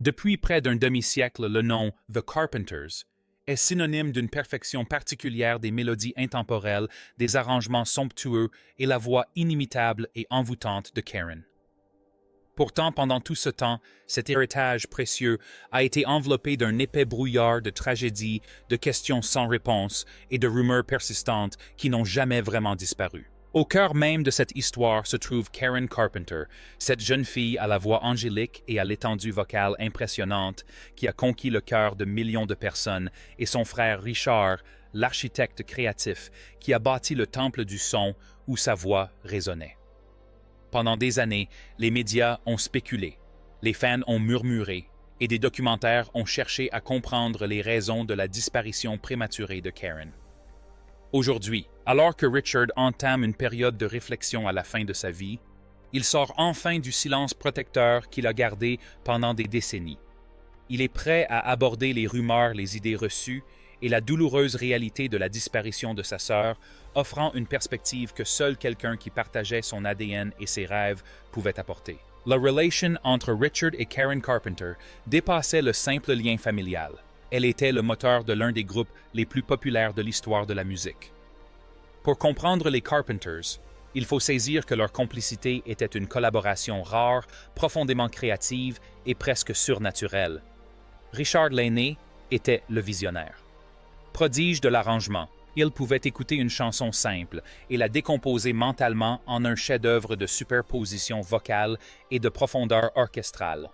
Depuis près d'un demi-siècle, le nom The Carpenters est synonyme d'une perfection particulière des mélodies intemporelles, des arrangements somptueux et la voix inimitable et envoûtante de Karen. Pourtant, pendant tout ce temps, cet héritage précieux a été enveloppé d'un épais brouillard de tragédies, de questions sans réponse et de rumeurs persistantes qui n'ont jamais vraiment disparu. Au cœur même de cette histoire se trouve Karen Carpenter, cette jeune fille à la voix angélique et à l'étendue vocale impressionnante qui a conquis le cœur de millions de personnes, et son frère Richard, l'architecte créatif qui a bâti le temple du son où sa voix résonnait. Pendant des années, les médias ont spéculé, les fans ont murmuré, et des documentaires ont cherché à comprendre les raisons de la disparition prématurée de Karen. Aujourd'hui, alors que Richard entame une période de réflexion à la fin de sa vie, il sort enfin du silence protecteur qu'il a gardé pendant des décennies. Il est prêt à aborder les rumeurs, les idées reçues et la douloureuse réalité de la disparition de sa sœur, offrant une perspective que seul quelqu'un qui partageait son ADN et ses rêves pouvait apporter. La relation entre Richard et Karen Carpenter dépassait le simple lien familial. Elle était le moteur de l'un des groupes les plus populaires de l'histoire de la musique. Pour comprendre les Carpenters, il faut saisir que leur complicité était une collaboration rare, profondément créative et presque surnaturelle. Richard l'aîné était le visionnaire. Prodige de l'arrangement, il pouvait écouter une chanson simple et la décomposer mentalement en un chef-d'œuvre de superposition vocale et de profondeur orchestrale.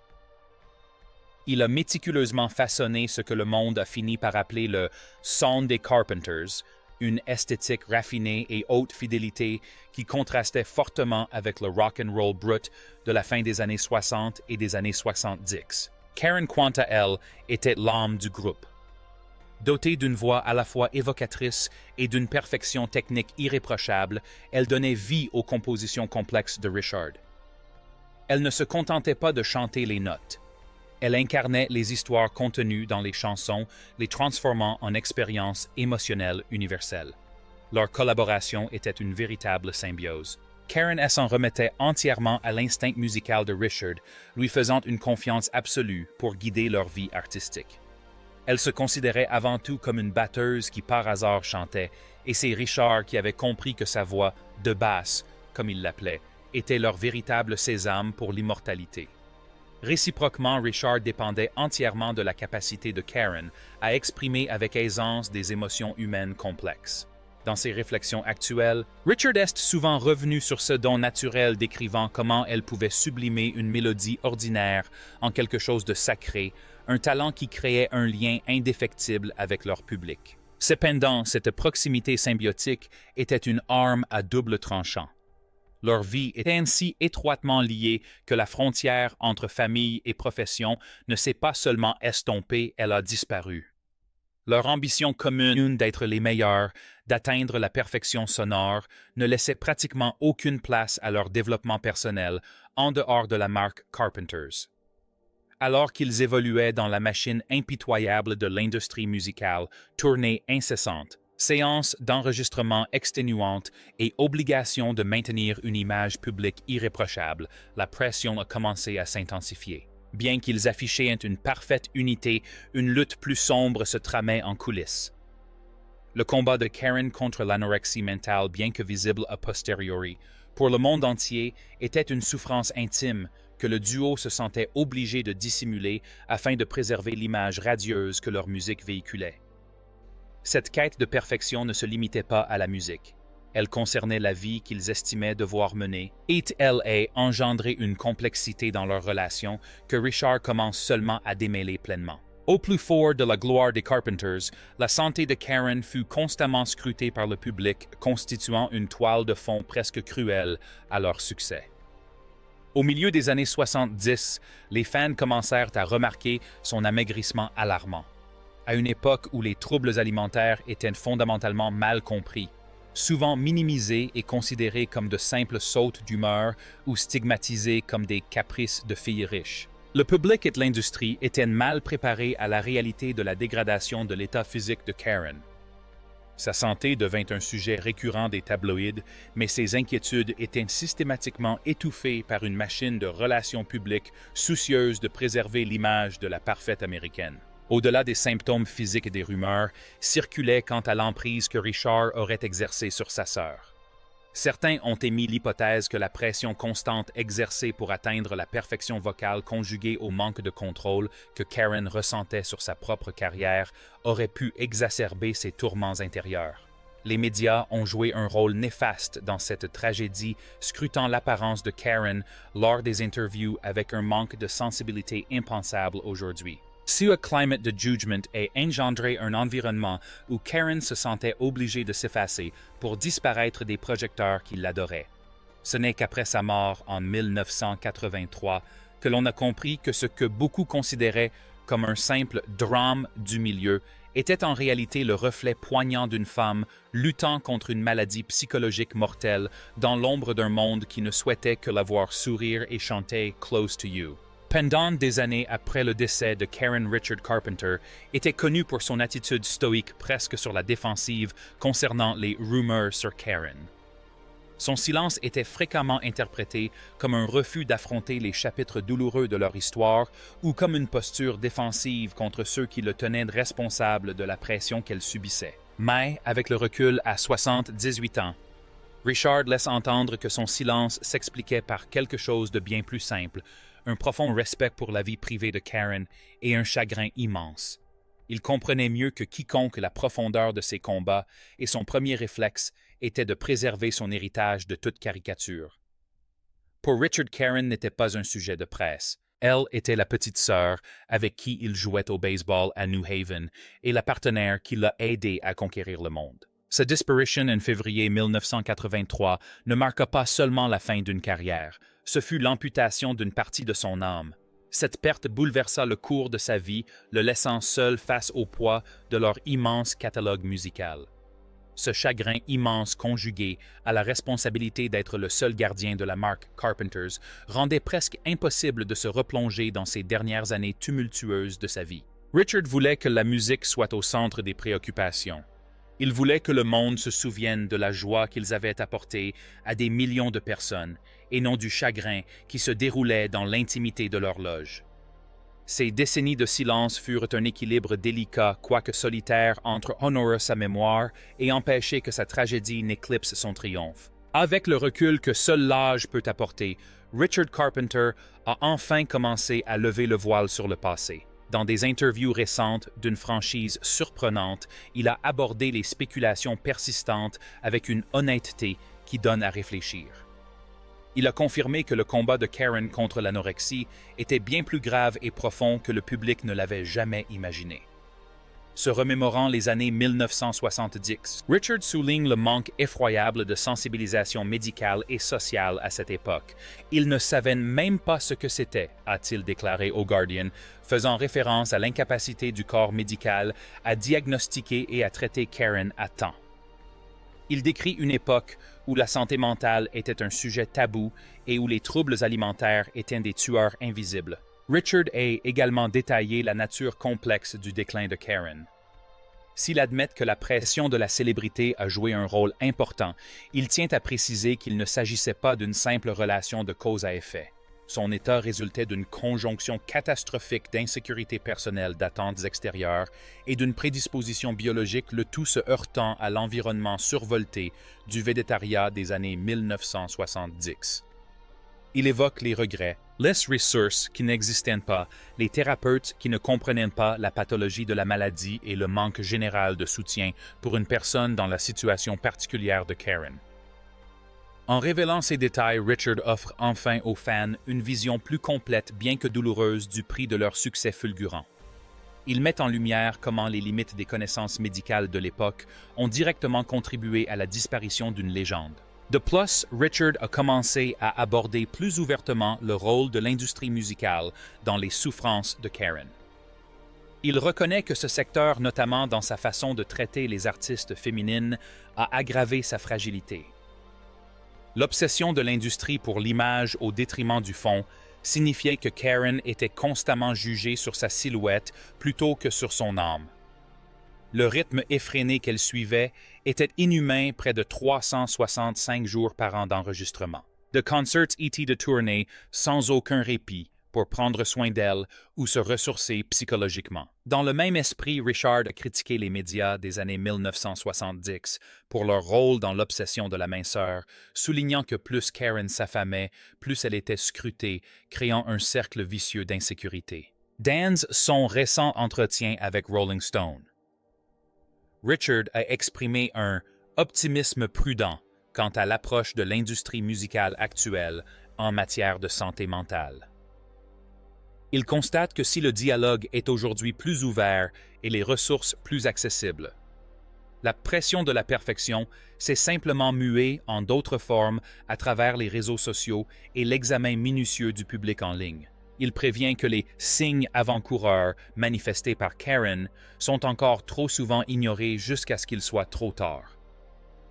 Il a méticuleusement façonné ce que le monde a fini par appeler le « son des Carpenters », une esthétique raffinée et haute fidélité qui contrastait fortement avec le rock and roll brut de la fin des années 60 et des années 70. Karen, quant à elle, était l'âme du groupe. Dotée d'une voix à la fois évocatrice et d'une perfection technique irréprochable, elle donnait vie aux compositions complexes de Richard. Elle ne se contentait pas de chanter les notes. Elle incarnait les histoires contenues dans les chansons, les transformant en expériences émotionnelles universelles. Leur collaboration était une véritable symbiose. Karen s'en remettait entièrement à l'instinct musical de Richard, lui faisant une confiance absolue pour guider leur vie artistique. Elle se considérait avant tout comme une batteuse qui par hasard chantait, et c'est Richard qui avait compris que sa voix, de basse, comme il l'appelait, était leur véritable sésame pour l'immortalité. Réciproquement, Richard dépendait entièrement de la capacité de Karen à exprimer avec aisance des émotions humaines complexes. Dans ses réflexions actuelles, Richard est souvent revenu sur ce don naturel décrivant comment elle pouvait sublimer une mélodie ordinaire en quelque chose de sacré, un talent qui créait un lien indéfectible avec leur public. Cependant, cette proximité symbiotique était une arme à double tranchant. Leur vie était ainsi étroitement liée que la frontière entre famille et profession ne s'est pas seulement estompée, elle a disparu. Leur ambition commune d'être les meilleurs, d'atteindre la perfection sonore, ne laissait pratiquement aucune place à leur développement personnel en dehors de la marque Carpenters. Alors qu'ils évoluaient dans la machine impitoyable de l'industrie musicale, tournée incessante, séances d'enregistrement exténuantes et obligation de maintenir une image publique irréprochable, la pression a commencé à s'intensifier. Bien qu'ils affichaient une parfaite unité, une lutte plus sombre se tramait en coulisses. Le combat de Karen contre l'anorexie mentale, bien que visible a posteriori, pour le monde entier, était une souffrance intime que le duo se sentait obligé de dissimuler afin de préserver l'image radieuse que leur musique véhiculait. Cette quête de perfection ne se limitait pas à la musique. Elle concernait la vie qu'ils estimaient devoir mener, et elle a engendré une complexité dans leur relation que Richard commence seulement à démêler pleinement. Au plus fort de la gloire des Carpenters, la santé de Karen fut constamment scrutée par le public, constituant une toile de fond presque cruelle à leur succès. Au milieu des années 70, les fans commencèrent à remarquer son amaigrissement alarmant. À une époque où les troubles alimentaires étaient fondamentalement mal compris, souvent minimisés et considérés comme de simples sautes d'humeur ou stigmatisés comme des caprices de filles riches. Le public et l'industrie étaient mal préparés à la réalité de la dégradation de l'état physique de Karen. Sa santé devint un sujet récurrent des tabloïds, mais ses inquiétudes étaient systématiquement étouffées par une machine de relations publiques soucieuse de préserver l'image de la parfaite américaine. Au-delà des symptômes physiques et des rumeurs, circulait quant à l'emprise que Richard aurait exercée sur sa sœur. Certains ont émis l'hypothèse que la pression constante exercée pour atteindre la perfection vocale conjuguée au manque de contrôle que Karen ressentait sur sa propre carrière aurait pu exacerber ses tourments intérieurs. Les médias ont joué un rôle néfaste dans cette tragédie, scrutant l'apparence de Karen lors des interviews avec un manque de sensibilité impensable aujourd'hui. Ce climat de jugement a engendré un environnement où Karen se sentait obligée de s'effacer pour disparaître des projecteurs qui l'adoraient. Ce n'est qu'après sa mort en 1983 que l'on a compris que ce que beaucoup considéraient comme un simple drame du milieu était en réalité le reflet poignant d'une femme luttant contre une maladie psychologique mortelle dans l'ombre d'un monde qui ne souhaitait que la voir sourire et chanter « Close to You ». Pendant des années après le décès de Karen Richard Carpenter, était connue pour son attitude stoïque presque sur la défensive concernant les rumeurs sur Karen. Son silence était fréquemment interprété comme un refus d'affronter les chapitres douloureux de leur histoire ou comme une posture défensive contre ceux qui le tenaient responsable de la pression qu'elle subissait. Mais, avec le recul à 78 ans, Richard laisse entendre que son silence s'expliquait par quelque chose de bien plus simple, un profond respect pour la vie privée de Karen et un chagrin immense. Il comprenait mieux que quiconque la profondeur de ses combats et son premier réflexe était de préserver son héritage de toute caricature. Pour Richard, Karen n'était pas un sujet de presse. Elle était la petite sœur avec qui il jouait au baseball à New Haven et la partenaire qui l'a aidé à conquérir le monde. Sa disparition en février 1983 ne marqua pas seulement la fin d'une carrière, ce fut l'amputation d'une partie de son âme. Cette perte bouleversa le cours de sa vie, le laissant seul face au poids de leur immense catalogue musical. Ce chagrin immense conjugué à la responsabilité d'être le seul gardien de la marque Carpenters rendait presque impossible de se replonger dans ces dernières années tumultueuses de sa vie. Richard voulait que la musique soit au centre des préoccupations. Il voulait que le monde se souvienne de la joie qu'ils avaient apportée à des millions de personnes, et non du chagrin qui se déroulait dans l'intimité de leur loge. Ces décennies de silence furent un équilibre délicat, quoique solitaire, entre honorer sa mémoire et empêcher que sa tragédie n'éclipse son triomphe. Avec le recul que seul l'âge peut apporter, Richard Carpenter a enfin commencé à lever le voile sur le passé. Dans des interviews récentes d'une franchise surprenante, il a abordé les spéculations persistantes avec une honnêteté qui donne à réfléchir. Il a confirmé que le combat de Karen contre l'anorexie était bien plus grave et profond que le public ne l'avait jamais imaginé. Se remémorant les années 1970, Richard souligne le manque effroyable de sensibilisation médicale et sociale à cette époque. Il ne savait même pas ce que c'était, a-t-il déclaré au Guardian, faisant référence à l'incapacité du corps médical à diagnostiquer et à traiter Karen à temps. Il décrit une époque où la santé mentale était un sujet tabou et où les troubles alimentaires étaient des tueurs invisibles. Richard a également détaillé la nature complexe du déclin de Karen. S'il admet que la pression de la célébrité a joué un rôle important, il tient à préciser qu'il ne s'agissait pas d'une simple relation de cause à effet. Son état résultait d'une conjonction catastrophique d'insécurité personnelle d'attentes extérieures et d'une prédisposition biologique, le tout se heurtant à l'environnement survolté du végétariat des années 1970. Il évoque les regrets, les ressources qui n'existaient pas, les thérapeutes qui ne comprenaient pas la pathologie de la maladie et le manque général de soutien pour une personne dans la situation particulière de Karen. En révélant ces détails, Richard offre enfin aux fans une vision plus complète, bien que douloureuse, du prix de leur succès fulgurant. Il met en lumière comment les limites des connaissances médicales de l'époque ont directement contribué à la disparition d'une légende. De plus, Richard a commencé à aborder plus ouvertement le rôle de l'industrie musicale dans les souffrances de Karen. Il reconnaît que ce secteur, notamment dans sa façon de traiter les artistes féminines, a aggravé sa fragilité. L'obsession de l'industrie pour l'image au détriment du fond signifiait que Karen était constamment jugée sur sa silhouette plutôt que sur son âme. Le rythme effréné qu'elle suivait était inhumain, près de 365 jours par an d'enregistrement. De concerts et de tournées sans aucun répit pour prendre soin d'elle ou se ressourcer psychologiquement. Dans le même esprit, Richard a critiqué les médias des années 1970 pour leur rôle dans l'obsession de la minceur, soulignant que plus Karen s'affamait, plus elle était scrutée, créant un cercle vicieux d'insécurité. Dans son récent entretien avec Rolling Stone, Richard a exprimé un optimisme prudent quant à l'approche de l'industrie musicale actuelle en matière de santé mentale. Il constate que si le dialogue est aujourd'hui plus ouvert et les ressources plus accessibles, la pression de la perfection s'est simplement muée en d'autres formes à travers les réseaux sociaux et l'examen minutieux du public en ligne. Il prévient que les signes avant-coureurs manifestés par Karen sont encore trop souvent ignorés jusqu'à ce qu'il soit trop tard.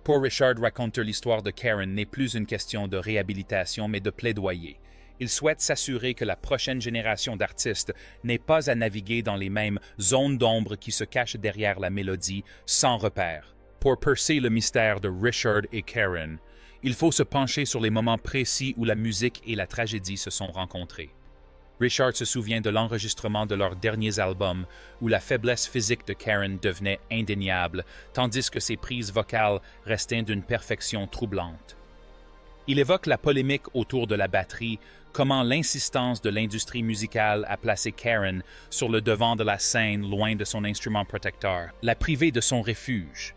Pour Richard, raconter l'histoire de Karen n'est plus une question de réhabilitation mais de plaidoyer. Il souhaite s'assurer que la prochaine génération d'artistes n'ait pas à naviguer dans les mêmes zones d'ombre qui se cachent derrière la mélodie sans repère. Pour percer le mystère de Richard et Karen, il faut se pencher sur les moments précis où la musique et la tragédie se sont rencontrées. Richard se souvient de l'enregistrement de leurs derniers albums où la faiblesse physique de Karen devenait indéniable, tandis que ses prises vocales restaient d'une perfection troublante. Il évoque la polémique autour de la batterie, comment l'insistance de l'industrie musicale a placé Karen sur le devant de la scène loin de son instrument protecteur, l'a privée de son refuge.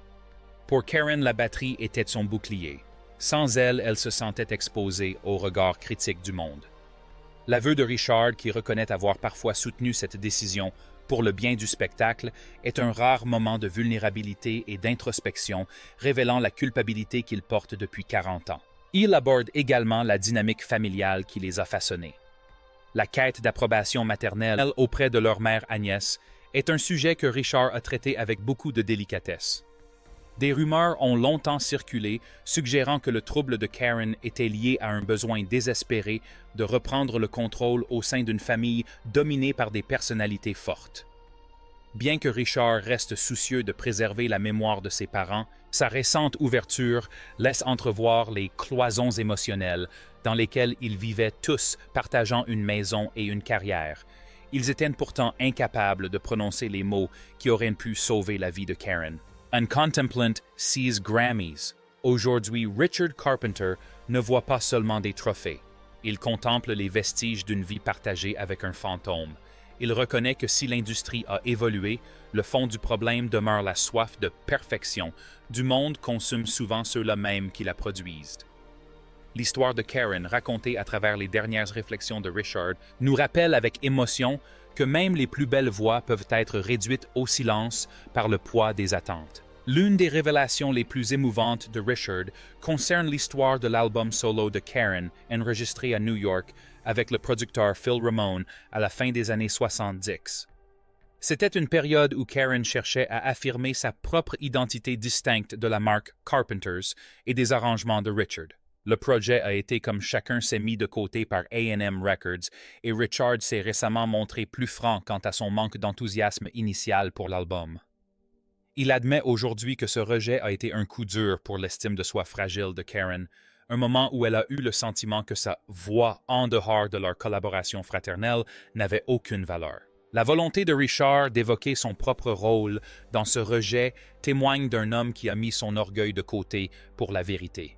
Pour Karen, la batterie était son bouclier. Sans elle, elle se sentait exposée au regard critique du monde. L'aveu de Richard, qui reconnaît avoir parfois soutenu cette décision pour le bien du spectacle, est un rare moment de vulnérabilité et d'introspection, révélant la culpabilité qu'il porte depuis 40 ans. Il aborde également la dynamique familiale qui les a façonnés. La quête d'approbation maternelle auprès de leur mère Agnès est un sujet que Richard a traité avec beaucoup de délicatesse. Des rumeurs ont longtemps circulé, suggérant que le trouble de Karen était lié à un besoin désespéré de reprendre le contrôle au sein d'une famille dominée par des personnalités fortes. Bien que Richard reste soucieux de préserver la mémoire de ses parents, sa récente ouverture laisse entrevoir les cloisons émotionnelles dans lesquelles ils vivaient tous partageant une maison et une carrière. Ils étaient pourtant incapables de prononcer les mots qui auraient pu sauver la vie de Karen. Un contemplant sees Grammys. Aujourd'hui, Richard Carpenter ne voit pas seulement des trophées. Il contemple les vestiges d'une vie partagée avec un fantôme. Il reconnaît que si l'industrie a évolué, le fond du problème demeure la soif de perfection. Du monde consomme souvent ceux-là même qui la produisent. L'histoire de Karen, racontée à travers les dernières réflexions de Richard, nous rappelle avec émotion que même les plus belles voix peuvent être réduites au silence par le poids des attentes. L'une des révélations les plus émouvantes de Richard concerne l'histoire de l'album solo de Karen, enregistré à New York avec le producteur Phil Ramone à la fin des années 70. C'était une période où Karen cherchait à affirmer sa propre identité distincte de la marque Carpenters et des arrangements de Richard. Le projet a été comme chacun s'est mis de côté par A&M Records et Richard s'est récemment montré plus franc quant à son manque d'enthousiasme initial pour l'album. Il admet aujourd'hui que ce rejet a été un coup dur pour l'estime de soi fragile de Karen, un moment où elle a eu le sentiment que sa voix en dehors de leur collaboration fraternelle n'avait aucune valeur. La volonté de Richard d'évoquer son propre rôle dans ce rejet témoigne d'un homme qui a mis son orgueil de côté pour la vérité.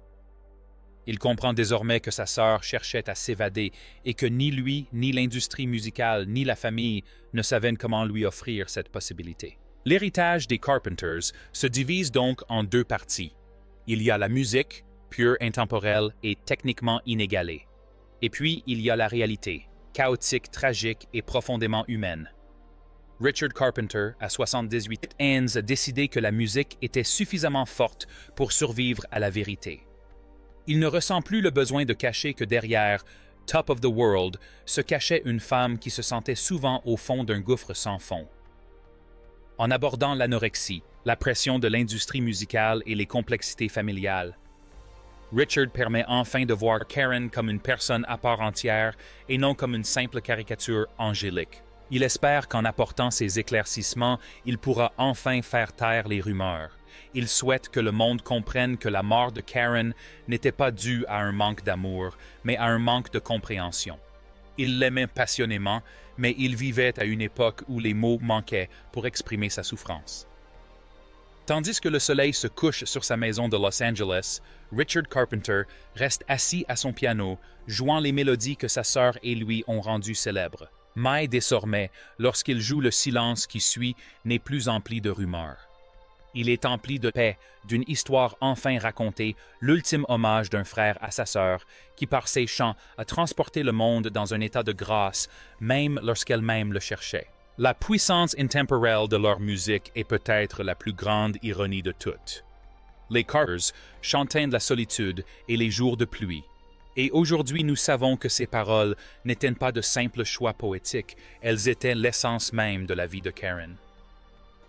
Il comprend désormais que sa sœur cherchait à s'évader et que ni lui, ni l'industrie musicale, ni la famille ne savaient comment lui offrir cette possibilité. L'héritage des Carpenters se divise donc en deux parties. Il y a la musique, pure, intemporelle et techniquement inégalée. Et puis, il y a la réalité, chaotique, tragique et profondément humaine. Richard Carpenter, à 78 ans, a décidé que la musique était suffisamment forte pour survivre à la vérité. Il ne ressent plus le besoin de cacher que derrière Top of the World se cachait une femme qui se sentait souvent au fond d'un gouffre sans fond. En abordant l'anorexie, la pression de l'industrie musicale et les complexités familiales, Richard permet enfin de voir Karen comme une personne à part entière et non comme une simple caricature angélique. Il espère qu'en apportant ces éclaircissements, il pourra enfin faire taire les rumeurs. Il souhaite que le monde comprenne que la mort de Karen n'était pas due à un manque d'amour, mais à un manque de compréhension. Il l'aimait passionnément, mais il vivait à une époque où les mots manquaient pour exprimer sa souffrance. Tandis que le soleil se couche sur sa maison de Los Angeles, Richard Carpenter reste assis à son piano, jouant les mélodies que sa sœur et lui ont rendues célèbres. Mais désormais, lorsqu'il joue le silence qui suit, n'est plus empli de rumeurs. Il est empli de paix, d'une histoire enfin racontée, l'ultime hommage d'un frère à sa sœur, qui par ses chants a transporté le monde dans un état de grâce, même lorsqu'elle-même le cherchait. La puissance intemporelle de leur musique est peut-être la plus grande ironie de toutes. Les Carters chantaient de la solitude et les jours de pluie. Et aujourd'hui, nous savons que ces paroles n'étaient pas de simples choix poétiques, elles étaient l'essence même de la vie de Karen.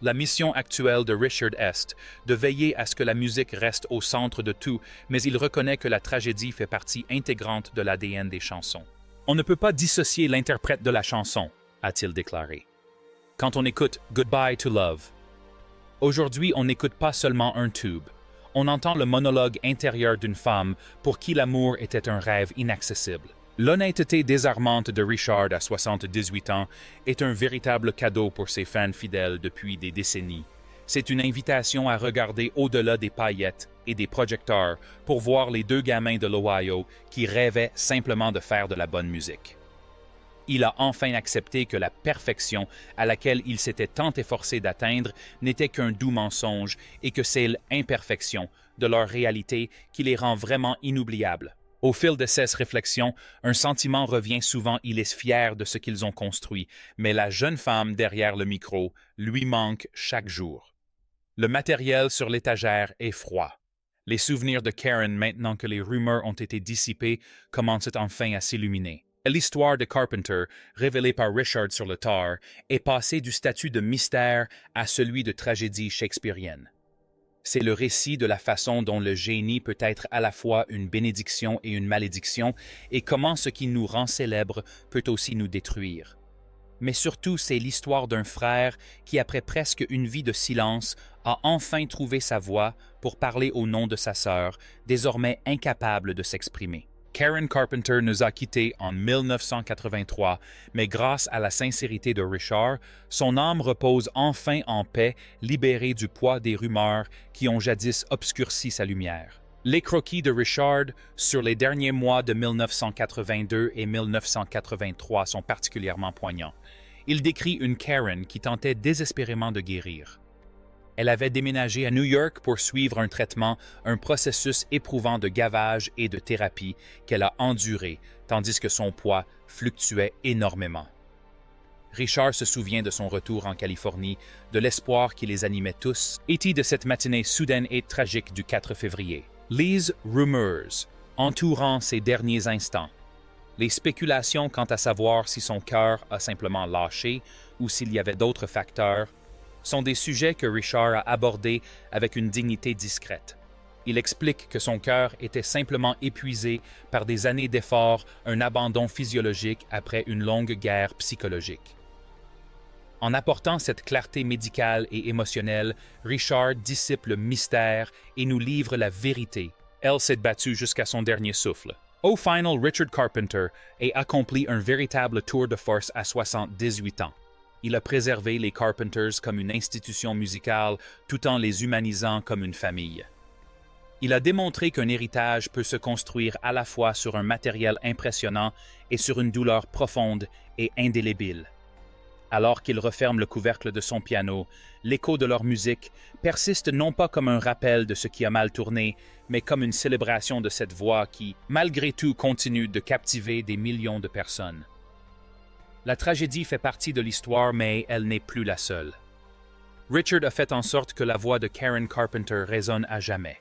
La mission actuelle de Richard est de veiller à ce que la musique reste au centre de tout, mais il reconnaît que la tragédie fait partie intégrante de l'ADN des chansons. On ne peut pas dissocier l'interprète de la chanson, a-t-il déclaré. Quand on écoute Goodbye to Love. Aujourd'hui, on n'écoute pas seulement un tube. On entend le monologue intérieur d'une femme pour qui l'amour était un rêve inaccessible. L'honnêteté désarmante de Richard à 78 ans est un véritable cadeau pour ses fans fidèles depuis des décennies. C'est une invitation à regarder au-delà des paillettes et des projecteurs pour voir les deux gamins de l'Ohio qui rêvaient simplement de faire de la bonne musique. Il a enfin accepté que la perfection à laquelle il s'était tant efforcé d'atteindre n'était qu'un doux mensonge et que c'est l'imperfection de leur réalité qui les rend vraiment inoubliables. Au fil de ces réflexions, un sentiment revient souvent, il est fier de ce qu'ils ont construit, mais la jeune femme derrière le micro lui manque chaque jour. Le matériel sur l'étagère est froid. Les souvenirs de Karen, maintenant que les rumeurs ont été dissipées, commencent enfin à s'illuminer. L'histoire de Carpenter, révélée par Richard sur le tard, est passée du statut de mystère à celui de tragédie shakespearienne. C'est le récit de la façon dont le génie peut être à la fois une bénédiction et une malédiction, et comment ce qui nous rend célèbres peut aussi nous détruire. Mais surtout, c'est l'histoire d'un frère qui, après presque une vie de silence, a enfin trouvé sa voix pour parler au nom de sa sœur, désormais incapable de s'exprimer. Karen Carpenter nous a quittés en 1983, mais grâce à la sincérité de Richard, son âme repose enfin en paix, libérée du poids des rumeurs qui ont jadis obscurci sa lumière. Les croquis de Richard sur les derniers mois de 1982 et 1983 sont particulièrement poignants. Il décrit une Karen qui tentait désespérément de guérir. Elle avait déménagé à New York pour suivre un traitement, un processus éprouvant de gavage et de thérapie qu'elle a enduré, tandis que son poids fluctuait énormément. Richard se souvient de son retour en Californie, de l'espoir qui les animait tous, et de cette matinée soudaine et tragique du 4 février. Les rumeurs entourant ses derniers instants. Les spéculations quant à savoir si son cœur a simplement lâché ou s'il y avait d'autres facteurs sont des sujets que Richard a abordés avec une dignité discrète. Il explique que son cœur était simplement épuisé par des années d'efforts, un abandon physiologique après une longue guerre psychologique. En apportant cette clarté médicale et émotionnelle, Richard dissipe le mystère et nous livre la vérité. Elle s'est battue jusqu'à son dernier souffle. Au final, Richard Carpenter a accompli un véritable tour de force à 78 ans. Il a préservé les Carpenters comme une institution musicale tout en les humanisant comme une famille. Il a démontré qu'un héritage peut se construire à la fois sur un matériel impressionnant et sur une douleur profonde et indélébile. Alors qu'il referme le couvercle de son piano, l'écho de leur musique persiste non pas comme un rappel de ce qui a mal tourné, mais comme une célébration de cette voix qui, malgré tout, continue de captiver des millions de personnes. La tragédie fait partie de l'histoire, mais elle n'est plus la seule. Richard a fait en sorte que la voix de Karen Carpenter résonne à jamais.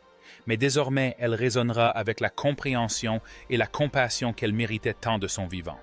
Mais désormais, elle résonnera avec la compréhension et la compassion qu'elle méritait tant de son vivant.